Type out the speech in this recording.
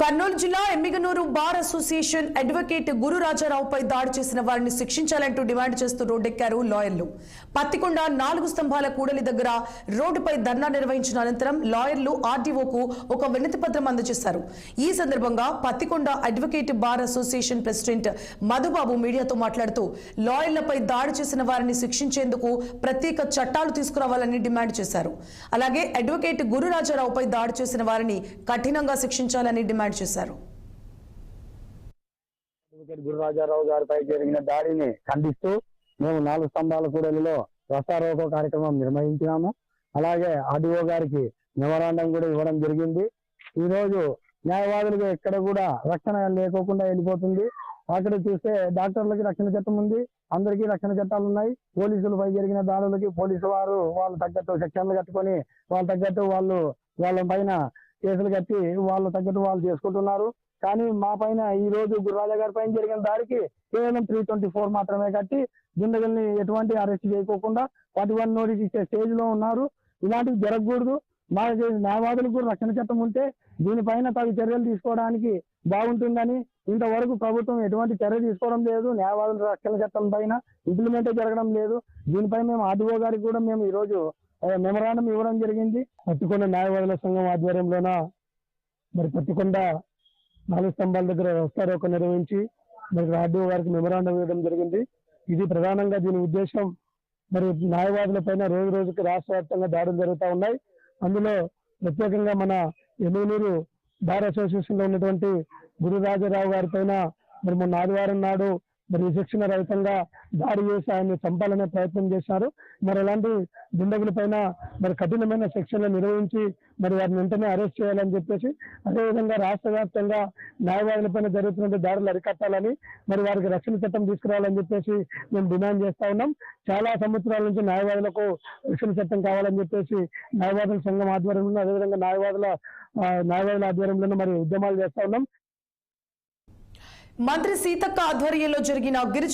కర్నూలు జిల్లా Emmiganur bar association advocate గురు రాజారావుపై దాడి చేసిన వారిని శిక్షించాలంటూ డిమాండ్ చేస్తూ రోడ్డెక్కారు లాయర్లు. పత్తికొండ 4 స్తంభాల కూడలి దగ్గర రోడ్డుపై ధర్నా నిర్వహించిన అనంతరం లాయర్లు ఆర్డీఓకు ఒక వినతి పత్రం అందజేశారు. ఈ సందర్భంగా Pattikonda advocate bar association president Madhubabu మీడియాతో మాట్లాడుతూ లాయర్లపై దాడి చేసిన వారిని శిక్షించేందుకు ప్రత్యేక చట్టాలు తీసుకురావాలని డిమాండ్ చేశారు. అలాగే అడ్వకేట్ గురు రాజారావుపై దాడి చేసిన వారిని కఠినంగా శిక్షించాలని డిమాండ్ చేశారు. గురు రాజారావు గారిపై జరిగిన దాడిని ఖండిస్తూ మేము 4 స్తంభాల కూడలిలో రస్తారోకో కార్యక్రమం నిర్వహించినాము. అలాగే ఆర్డీఓ గారికి మెమరాండం కూడా ఇవ్వడం జరిగింది. ఈ రోజు న్యాయవాదులకు ఎక్కడ కూడా రక్షణ లేకోకుండా వెళ్ళిపోతుంది. అక్కడ చూస్తే డాక్టర్లకి రక్షణ చట్టం ఉంది, అందరికీ రక్షణ చట్టాలు ఉన్నాయి. పోలీసులపై జరిగిన దాడులకి పోలీసు వారు వాళ్ళ తగ్గట్టు సెక్షన్లు కట్టుకొని వాళ్ళ తగ్గట్టు వాళ్ళ పైన కేసులు కట్టి వాళ్ళు తగ్గట్టు వాళ్ళు చేసుకుంటున్నారు. కానీ మా పైన ఈ రోజు గుర్రాజా గారి పైన జరిగిన దాడికి కేవలం 324 మాత్రమే కట్టి దుండగుల్ని ఎటువంటి అరెస్ట్ చేయకోకుండా 41 నోటీస్ ఇచ్చే స్టేజ్ లో ఉన్నారు. ఇలాంటివి జరగకూడదు. మా న్యాయవాదులకు రక్షణ చట్టం ఉంటే దీనిపైన తగు చర్యలు తీసుకోవడానికి బాగుంటుందని ఇంతవరకు ప్రభుత్వం ఎటువంటి చర్య తీసుకోవడం లేదు. న్యాయవాదుల రక్షణ చట్టం పైన ఇంప్లిమెంటే జరగడం లేదు. దీనిపై మేము ఆర్డీఓ గారికి కూడా మేము ఈ రోజు మెమరాండం ఇవ్వడం జరిగింది. పత్తికొండ న్యాయవాదుల సంఘం ఆధ్వర్యంలోన మరి పత్తికొండ 4 స్తంభాల దగ్గర రస్తారోకో నిర్వహించి మరి ఆర్డీఓ గారికి మెమరాండం ఇవ్వడం జరిగింది. ఇది ప్రధానంగా దీని ఉద్దేశం మరి న్యాయవాదుల పైన రోజు రోజుకి రాష్ట్ర వ్యాప్తంగా దాడులు జరుగుతూ ఉన్నాయి. అందులో ప్రత్యేకంగా మన ఎమ్మిగనూరు బార్ అసోసియేషన్ లో ఉన్నటువంటి గురు రాజారావు గారి పైన మరి మొన్న ఆదివారం నాడు మరి విచక్షణ రహితంగా దాడి చేసి ఆయన్ని చంపాలనే ప్రయత్నం చేశారు. మరి అలాంటి దుండగుల పైన మరి కఠినమైన శిక్షలు నిర్వహించి మరి వారిని వెంటనే అరెస్ట్ చేయాలని చెప్పేసి, అదేవిధంగా రాష్ట్ర వ్యాప్తంగా న్యాయవాదుల పైన జరుగుతున్న దాడులు అరికట్టాలని మరి వారికి రక్షణ చట్టం తీసుకురావాలని చెప్పేసి మేము డిమాండ్ చేస్తా ఉన్నాం. చాలా సంవత్సరాల నుంచి న్యాయవాదులకు రక్షణ చట్టం కావాలని చెప్పేసి న్యాయవాదుల సంఘం ఆధ్వర్యంలో, అదేవిధంగా న్యాయవాదుల ఆధ్వర్యంలో మరి ఉద్యమాలు చేస్తా ఉన్నాం. మంత్రి సీతక్క ఆధ్వర్యంలో జరిగిన